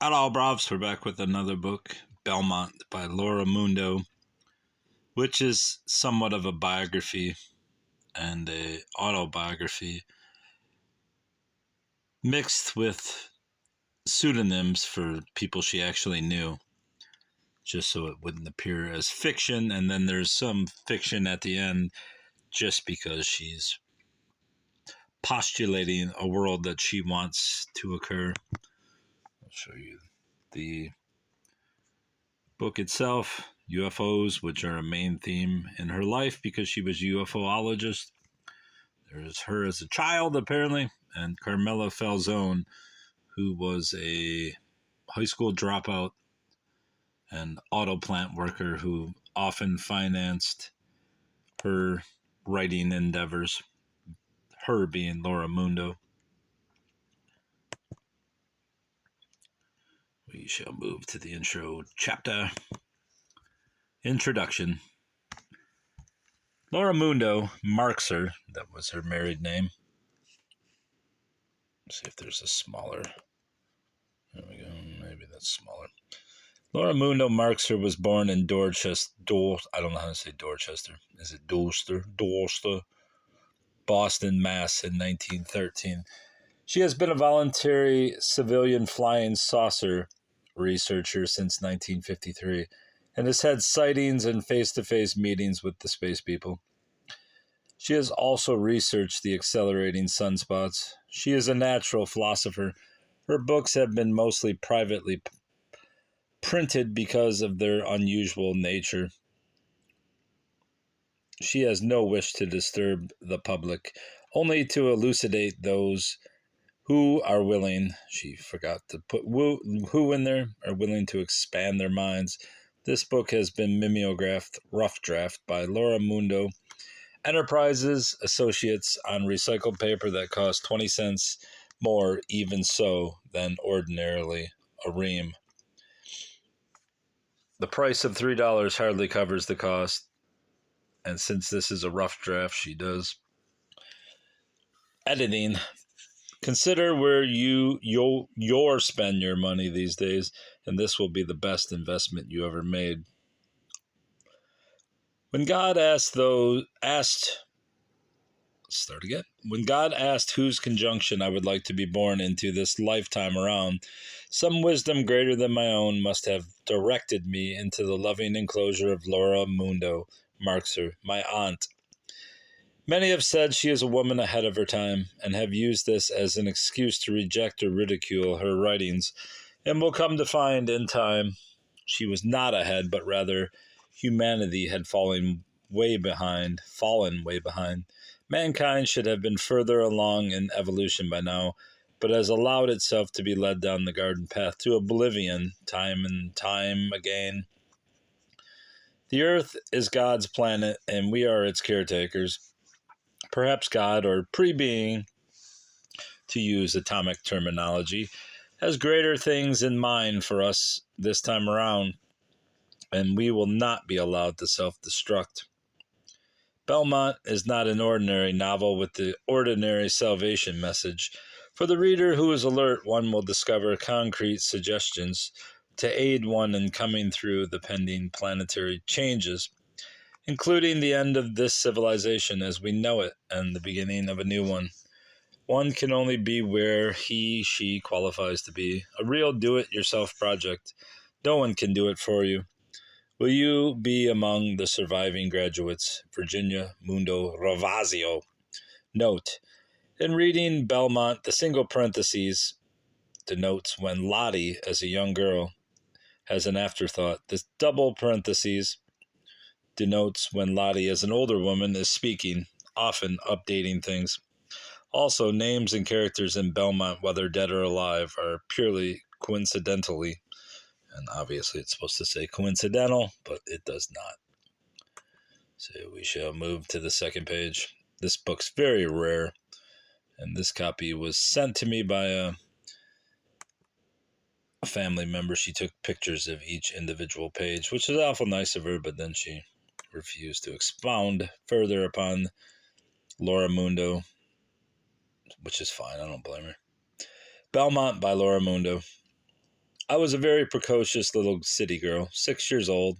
Hello, Brovs. We're back with another book, Belmont by Laura Mundo, which is somewhat of a biography and a autobiography mixed with pseudonyms for people she actually knew, just so it wouldn't appear as fiction. And then there's some fiction at the end just because she's postulating a world that she wants to occur. I'll show you the book itself. UFOs, which are a main theme in her life because she was a UFOlogist. There's her as a child, apparently, and Carmela Falzone, who was a high school dropout and auto plant worker who often financed her writing endeavors, her being Laura Mundo. We shall move to the intro chapter. Introduction. Laura Mundo Marxer, that was her married name. Let's see if there's a smaller. There we go. Maybe that's smaller. Laura Mundo Marxer was born in Dorchester. I don't know how to say Dorchester. Is it Dorchester? Dorchester, Boston, Mass. in 1913. She has been a voluntary civilian flying saucer researcher since 1953 and has had sightings and face-to-face meetings with the space people. She has also researched the accelerating sunspots. She is a natural philosopher. Her books have been mostly privately printed because of their unusual nature. She has no wish to disturb the public, only to elucidate those who are willing, she forgot to put who in there, are willing to expand their minds. This book has been mimeographed, rough draft, by Laura Mundo Enterprises Associates on recycled paper that costs 20 cents more, even so, than ordinarily a ream. The price of $3 hardly covers the cost, and since this is a rough draft, she does editing. Consider where you'll spend your money these days, and this will be the best investment you ever made. When God asked whose conjunction I would like to be born into this lifetime around, some wisdom greater than my own must have directed me into the loving enclosure of Laura Mundo Marxer, my aunt. Many have said she is a woman ahead of her time, and have used this as an excuse to reject or ridicule her writings, and will come to find in time she was not ahead, but rather humanity had fallen way behind. Mankind should have been further along in evolution by now, but has allowed itself to be led down the garden path to oblivion time and time again. The earth is God's planet, and we are its caretakers. Perhaps God, or pre-being, to use atomic terminology, has greater things in mind for us this time around, and we will not be allowed to self-destruct. Belmont is not an ordinary novel with the ordinary salvation message. For the reader who is alert, one will discover concrete suggestions to aid one in coming through the pending planetary changes, including the end of this civilization as we know it and the beginning of a new one. One can only be where she qualifies to be. A real do-it-yourself project. No one can do it for you. Will you be among the surviving graduates? Virginia Mundo Ravazio. Note: in reading Belmont, the single parentheses denotes when Lottie, as a young girl, has an afterthought. This double parentheses denotes when Lottie, as an older woman, is speaking, often updating things. Also, names and characters in Belmont, whether dead or alive, are purely coincidentally, and obviously it's supposed to say coincidental, but it does not. So we shall move to the second page. This book's very rare, and this copy was sent to me by a family member. She took pictures of each individual page, which is awful nice of her, but then she refused to expound further upon Laura Mundo, which is fine. I don't blame her. Belmont by Laura Mundo. I was a very precocious little city girl, 6 years old,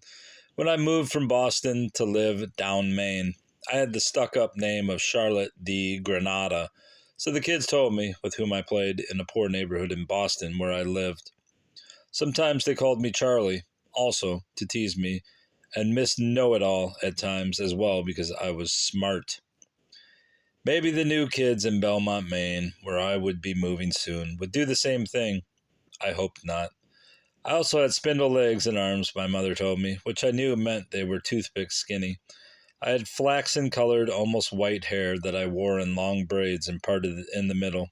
when I moved from Boston to live down Maine. I had the stuck-up name of Charlotte de Granada, so the kids told me, with whom I played in a poor neighborhood in Boston where I lived. Sometimes they called me Charlie, also to tease me, and Miss Know-It-All at times as well because I was smart. Maybe the new kids in Belmont, Maine, where I would be moving soon, would do the same thing. I hoped not. I also had spindle legs and arms, my mother told me, which I knew meant they were toothpick skinny. I had flaxen-colored, almost white hair that I wore in long braids and parted in the middle.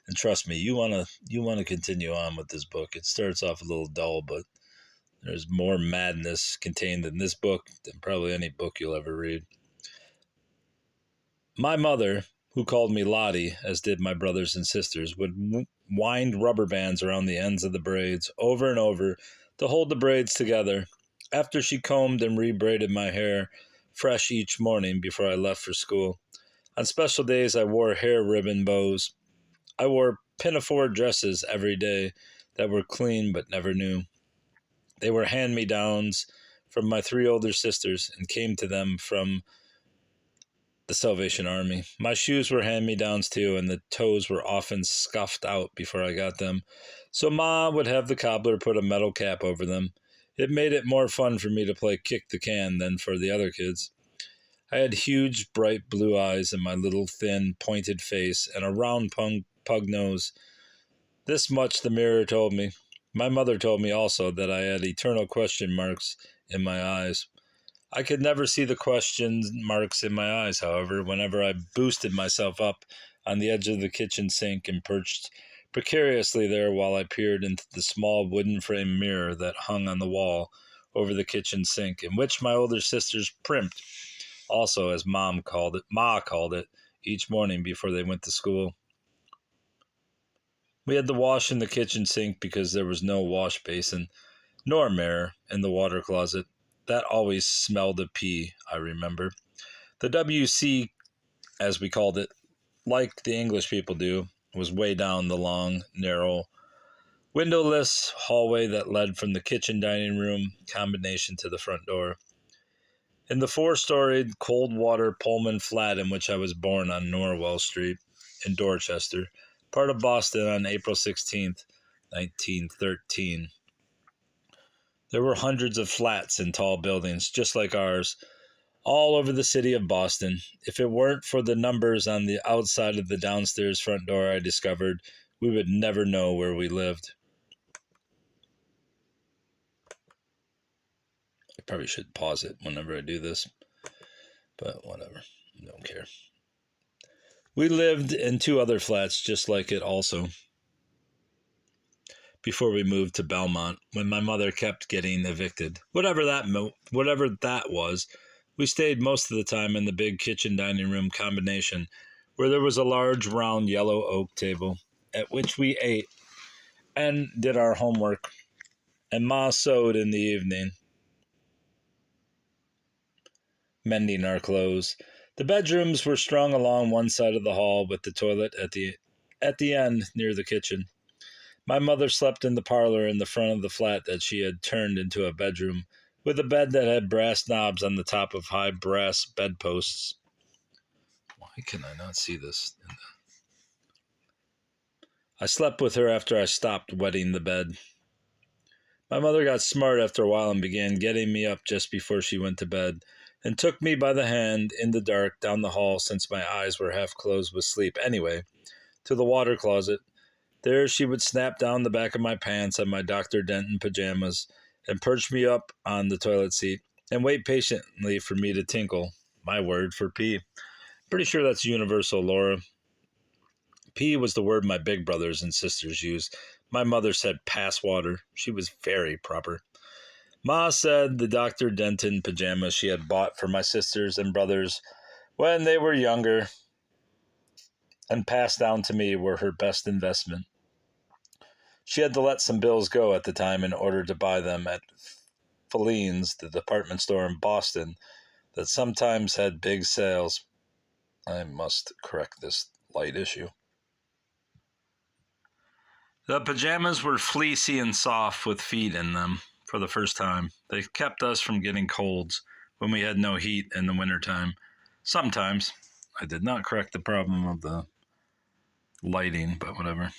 And trust me, you wanna continue on with this book. It starts off a little dull, but there's more madness contained in this book than probably any book you'll ever read. My mother, who called me Lottie, as did my brothers and sisters, would wind rubber bands around the ends of the braids over and over to hold the braids together. After she combed and rebraided my hair fresh each morning before I left for school. On special days, I wore hair ribbon bows. I wore pinafore dresses every day that were clean but never new. They were hand-me-downs from my 3 older sisters and came to them from the Salvation Army. My shoes were hand-me-downs too, and the toes were often scuffed out before I got them. So Ma would have the cobbler put a metal cap over them. It made it more fun for me to play kick the can than for the other kids. I had huge, bright blue eyes and my little, thin, pointed face and a round pug nose. This much the mirror told me. My mother told me also that I had eternal question marks in my eyes. I could never see the question marks in my eyes, however, whenever I boosted myself up on the edge of the kitchen sink and perched precariously there while I peered into the small wooden frame mirror that hung on the wall over the kitchen sink, in which my older sisters primped, also as Ma called it, each morning before they went to school. We had the wash in the kitchen sink because there was no wash basin, nor mirror in the water closet. That always smelled of pee, I remember. The WC, as we called it, like the English people do, was way down the long, narrow, windowless hallway that led from the kitchen dining room combination to the front door. In the 4-storied, cold-water Pullman flat in which I was born on Norwell Street in Dorchester, part of Boston on April 16th, 1913. There were hundreds of flats and tall buildings, just like ours, all over the city of Boston. If it weren't for the numbers on the outside of the downstairs front door, I discovered we would never know where we lived. I probably should pause it whenever I do this, but whatever, don't care. We lived in 2 other flats just like it also before we moved to Belmont, when my mother kept getting evicted. Whatever that was, we stayed most of the time in the big kitchen dining room combination, where there was a large round yellow oak table, at which we ate and did our homework, and Ma sewed in the evening, mending our clothes. The bedrooms were strung along one side of the hall, with the toilet at the end near the kitchen. My mother slept in the parlor in the front of the flat that she had turned into a bedroom, with a bed that had brass knobs on the top of high brass bedposts. Why can I not see this? I slept with her after I stopped wetting the bed. My mother got smart after a while and began getting me up just before she went to bed, and took me by the hand in the dark down the hall, since my eyes were half closed with sleep anyway, to the water closet. There she would snap down the back of my pants and my Dr. Denton pajamas and perch me up on the toilet seat and wait patiently for me to tinkle, my word, for pee. Pretty sure that's universal, Laura. Pee was the word my big brothers and sisters used. My mother said pass water. She was very proper. Ma said the Dr. Denton pajamas she had bought for my sisters and brothers when they were younger and passed down to me were her best investment. She had to let some bills go at the time in order to buy them at Feline's, the department store in Boston, that sometimes had big sales. I must correct this light issue. The pajamas were fleecy and soft with feet in them for the first time. They kept us from getting colds when we had no heat in the wintertime. Sometimes. I did not correct the problem of the lighting, but whatever.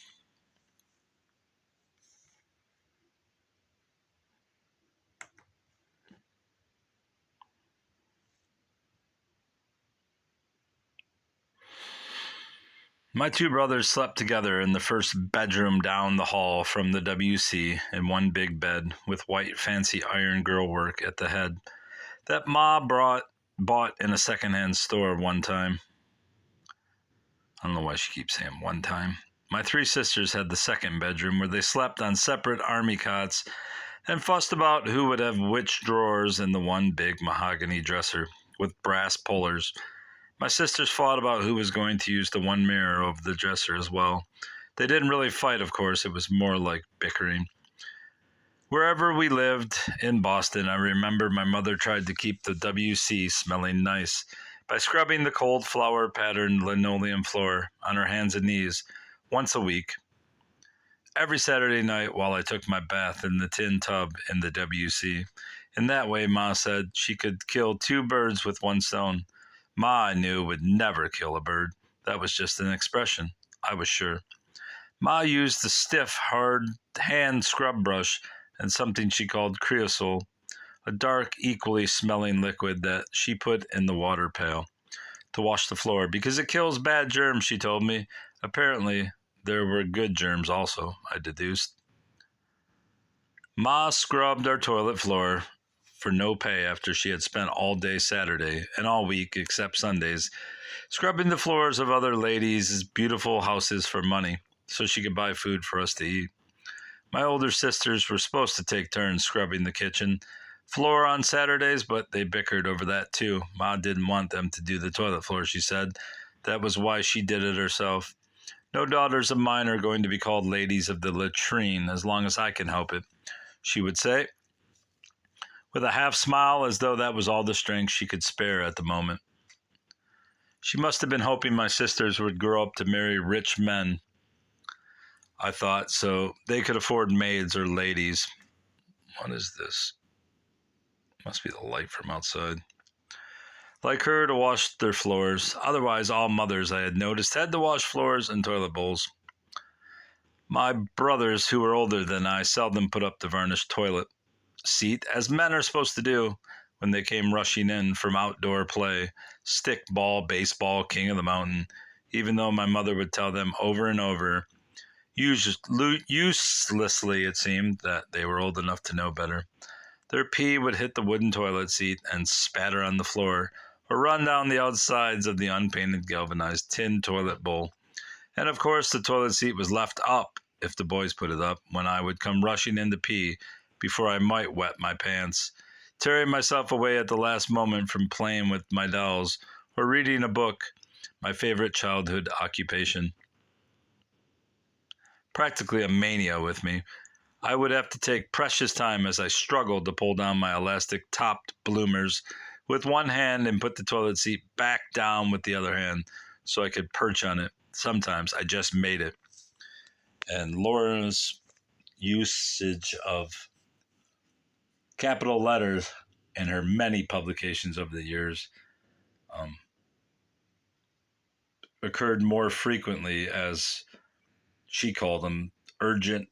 My two brothers slept together in the first bedroom down the hall from the WC in one big bed with white fancy iron girlwork at the head that Ma bought in a secondhand store one time. I don't know why she keeps saying one time. My three sisters had the second bedroom where they slept on separate army cots and fussed about who would have which drawers in the one big mahogany dresser with brass pullers. My sisters fought about who was going to use the one mirror over the dresser as well. They didn't really fight, of course. It was more like bickering. Wherever we lived in Boston, I remember my mother tried to keep the WC smelling nice by scrubbing the cold flower-patterned linoleum floor on her hands and knees once a week. Every Saturday night while I took my bath in the tin tub in the WC. In that way, Ma said she could kill two birds with one stone. Ma, I knew, would never kill a bird. That was just an expression, I was sure. Ma used the stiff, hard hand scrub brush and something she called creosol, a dark, equally smelling liquid that she put in the water pail to wash the floor because it kills bad germs, she told me. Apparently, there were good germs also, I deduced. Ma scrubbed our toilet floor for no pay after she had spent all day Saturday and all week except Sundays scrubbing the floors of other ladies' beautiful houses for money so she could buy food for us to eat. My older sisters were supposed to take turns scrubbing the kitchen floor on Saturdays, but they bickered over that too. Ma didn't want them to do the toilet floor, she said. That was why she did it herself. No daughters of mine are going to be called ladies of the latrine as long as I can help it, she would say, with a half smile as though that was all the strength she could spare at the moment. She must have been hoping my sisters would grow up to marry rich men, I thought, so they could afford maids or ladies. What is this? Must be the light from outside. Like her to wash their floors. Otherwise, all mothers I had noticed had to wash floors and toilet bowls. My brothers, who were older than I, seldom put up the varnished toilet seat, as men are supposed to do when they came rushing in from outdoor play, stickball, baseball, king of the mountain, even though my mother would tell them over and over, uselessly it seemed, that they were old enough to know better. Their pee would hit the wooden toilet seat and spatter on the floor, or run down the outsides of the unpainted galvanized tin toilet bowl. And of course, the toilet seat was left up, if the boys put it up, when I would come rushing in to pee before I might wet my pants, tearing myself away at the last moment from playing with my dolls or reading a book, my favorite childhood occupation. Practically a mania with me. I would have to take precious time as I struggled to pull down my elastic-topped bloomers with one hand and put the toilet seat back down with the other hand so I could perch on it. Sometimes I just made it. And Laura's usage of capital letters in her many publications over the years occurred more frequently as she called them urgent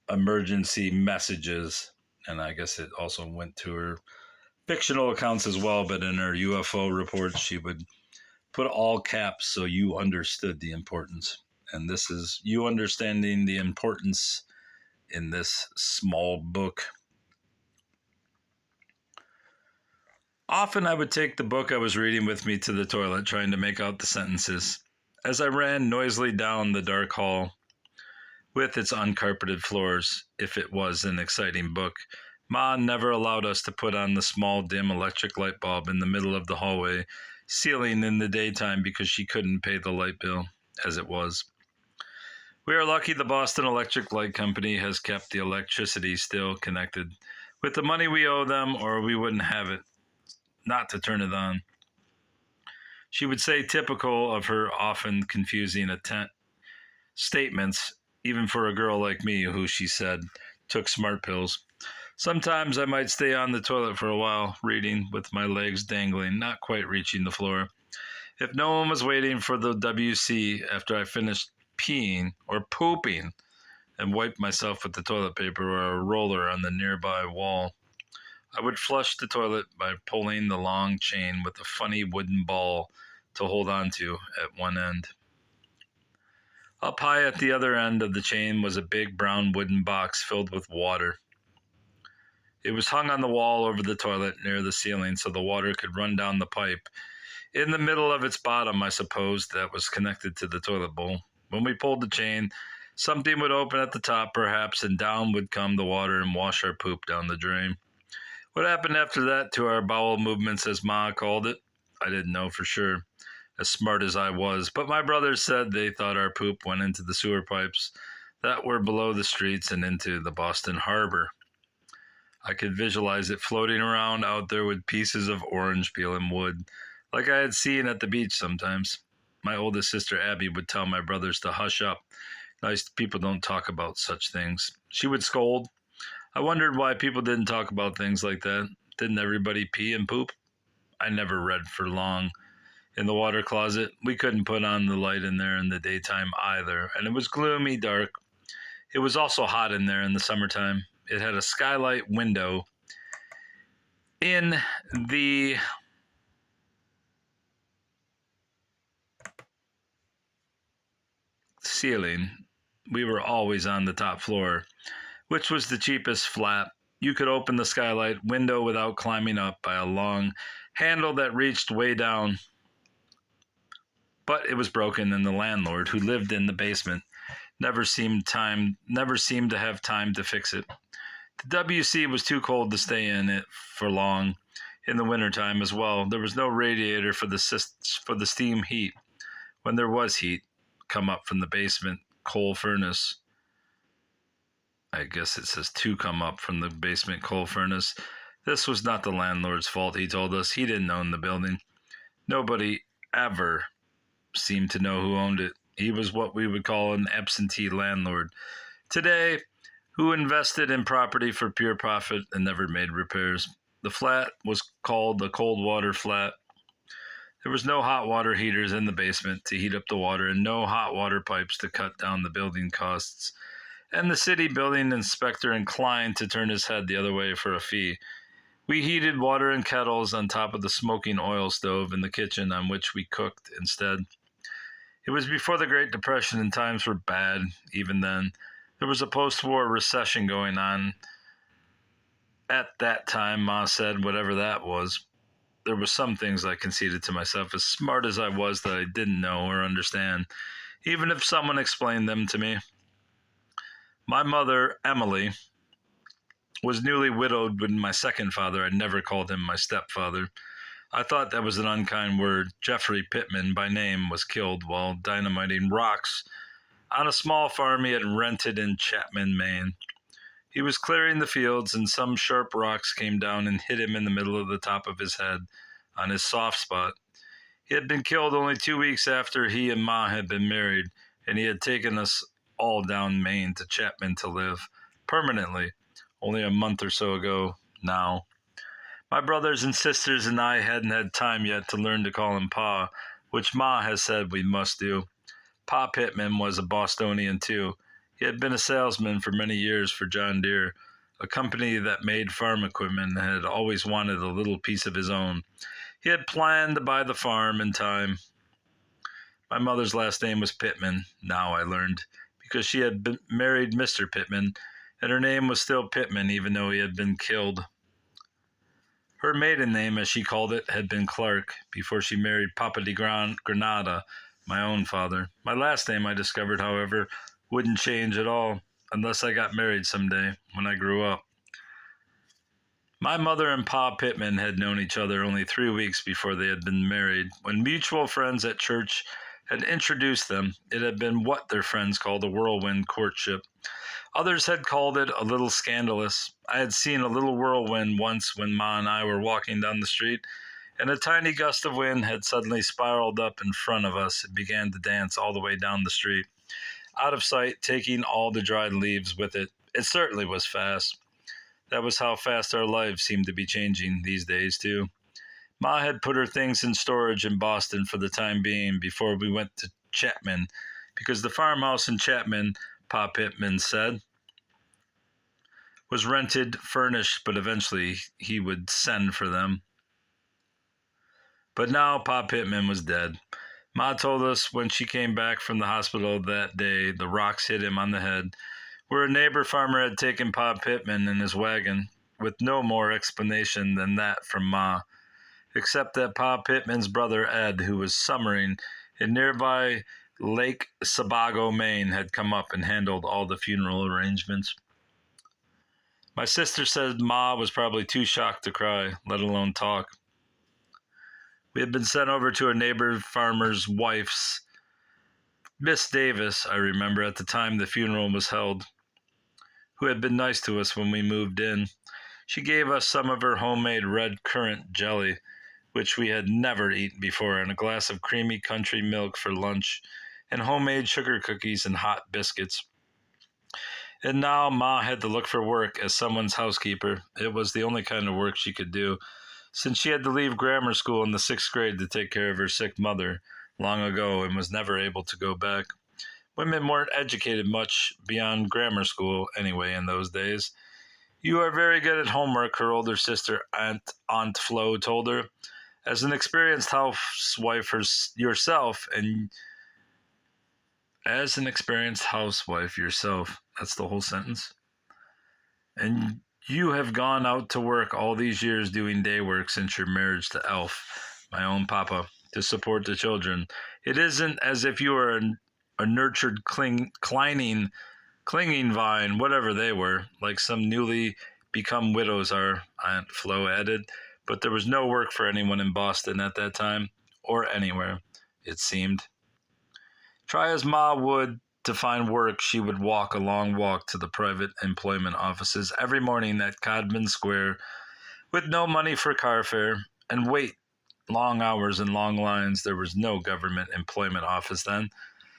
emergency messages. And I guess it also went to her fictional accounts as well, but in her UFO reports, she would put all caps so you understood the importance. And this is you understanding the importance in this small book. Often I would take the book I was reading with me to the toilet, trying to make out the sentences. As I ran noisily down the dark hall, with its uncarpeted floors, if it was an exciting book, Ma never allowed us to put on the small, dim electric light bulb in the middle of the hallway ceiling in the daytime because she couldn't pay the light bill, as it was. We are lucky the Boston Electric Light Company has kept the electricity still connected with the money we owe them, or we wouldn't have it not to turn it on. She would say, typical of her often confusing statements, even for a girl like me who, she said, took smart pills. Sometimes I might stay on the toilet for a while, reading, with my legs dangling, not quite reaching the floor. If no one was waiting for the WC after I finished peeing or pooping and wiped myself with the toilet paper or a roller on the nearby wall, I would flush the toilet by pulling the long chain with a funny wooden ball to hold on to at one end. Up high at the other end of the chain was a big brown wooden box filled with water. It was hung on the wall over the toilet near the ceiling so the water could run down the pipe. In the middle of its bottom, I suppose, that was connected to the toilet bowl. When we pulled the chain, something would open at the top, perhaps, and down would come the water and wash our poop down the drain. What happened after that to our bowel movements, as Ma called it, I didn't know for sure, as smart as I was, but my brothers said they thought our poop went into the sewer pipes that were below the streets and into the Boston Harbor. I could visualize it floating around out there with pieces of orange peel and wood, like I had seen at the beach sometimes. My oldest sister Abby would tell my brothers to hush up. Nice people don't talk about such things. She would scold. I wondered why people didn't talk about things like that. Didn't everybody pee and poop? I never read for long. In the water closet, we couldn't put on the light in there in the daytime either, and it was gloomy, dark. It was also hot in there in the summertime. It had a skylight window in the ceiling. We were always on the top floor, which was the cheapest flat. You could open the skylight window without climbing up by a long handle that reached way down. But it was broken, and the landlord, who lived in the basement, never seemed to have time to fix it. The WC was too cold to stay in it for long. In the wintertime as well, there was no radiator for the steam heat. When there was heat, come up from the basement coal furnace. I guess it says to come up from the basement coal furnace. This was not the landlord's fault, he told us. He didn't own the building. Nobody ever seemed to know who owned it. He was what we would call an absentee landlord today, who invested in property for pure profit and never made repairs. The flat was called the cold water flat. There was no hot water heaters in the basement to heat up the water and no hot water pipes to cut down the building costs. And the city building inspector inclined to turn his head the other way for a fee. We heated water in kettles on top of the smoking oil stove in the kitchen on which we cooked instead. It was before the Great Depression and times were bad even then. There was a post-war recession going on at that time, Ma said, whatever that was. There were some things I conceded to myself, as smart as I was, that I didn't know or understand, even if someone explained them to me. My mother, Emily, was newly widowed when my second father, I never called him my stepfather. I thought that was an unkind word. Jeffrey Pittman, by name, was killed while dynamiting rocks on a small farm he had rented in Chapman, Maine. He was clearing the fields, and some sharp rocks came down and hit him in the middle of the top of his head, on his soft spot. He had been killed only 2 weeks after he and Ma had been married, and he had taken us all down Maine to Chapman to live, permanently, only a month or so ago now. My brothers and sisters and I hadn't had time yet to learn to call him Pa, which Ma has said we must do. Pa Pittman was a Bostonian too. He had been a salesman for many years for John Deere, a company that made farm equipment, and had always wanted a little piece of his own. He had planned to buy the farm in time. My mother's last name was Pittman, now I learned, because she had married Mr. Pittman, and her name was still Pittman even though he had been killed. Her maiden name, as she called it, had been Clark, before she married Papa de Granada, my own father. My last name, I discovered, however, wouldn't change at all, unless I got married someday, when I grew up. My mother and Pa Pittman had known each other only 3 weeks before they had been married. When mutual friends at church had introduced them, it had been what their friends called a whirlwind courtship. Others had called it a little scandalous. I had seen a little whirlwind once when Ma and I were walking down the street, and a tiny gust of wind had suddenly spiraled up in front of us and began to dance all the way down the street. out of sight, taking all the dried leaves with it. It certainly was fast. That was how fast our lives seemed to be changing these days, too. Ma had put her things in storage in Boston for the time being before we went to Chapman, because the farmhouse in Chapman, Pa Pittman said, was rented, furnished, but eventually he would send for them. But now Pa Pittman was dead. Ma told us when she came back from the hospital that day the rocks hit him on the head, where a neighbor farmer had taken Pa Pittman in his wagon, with no more explanation than that from Ma, except that Pa Pittman's brother Ed, who was summering in nearby Lake Sebago, Maine, had come up and handled all the funeral arrangements. My sister said Ma was probably too shocked to cry, let alone talk. We had been sent over to a neighbor farmer's wife's, Miss Davis, I remember, at the time the funeral was held, who had been nice to us when we moved in. She gave us some of her homemade red currant jelly, which we had never eaten before, and a glass of creamy country milk for lunch, and homemade sugar cookies and hot biscuits. And now Ma had to look for work as someone's housekeeper. It was the only kind of work she could do, since she had to leave grammar school in the 6th grade to take care of her sick mother long ago and was never able to go back. Women weren't educated much beyond grammar school anyway in those days. You are very good at homework, her older sister, Aunt Flo, told her. As an experienced housewife yourself, that's the whole sentence. And you have gone out to work all these years doing day work since your marriage to Elf, my own papa, to support the children. It isn't as if you are a nurtured, clinging vine, whatever they were, like some newly become widows are, Aunt Flo added. But there was no work for anyone in Boston at that time, or anywhere, it seemed. Try as Ma would to find work, she would walk a long walk to the private employment offices every morning at Codman Square with no money for car fare, and wait long hours and long lines. There was no government employment office then.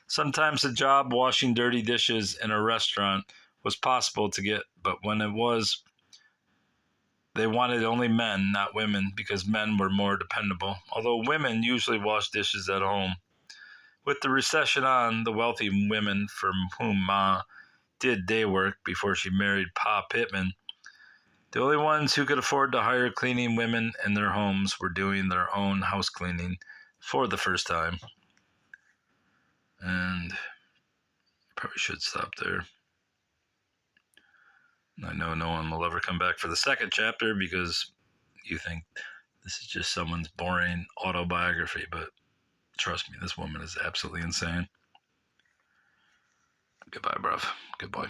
Sometimes a job washing dirty dishes in a restaurant was possible to get, but when it was, they wanted only men, not women, because men were more dependable, although women usually wash dishes at home. With the recession on, the wealthy women from whom Ma did day work before she married Pa Pittman, the only ones who could afford to hire cleaning women in their homes were doing their own house cleaning for the first time. And I probably should stop there. I know no one will ever come back for the second chapter because you think this is just someone's boring autobiography, but trust me, this woman is absolutely insane. Goodbye, bruv. Good boy.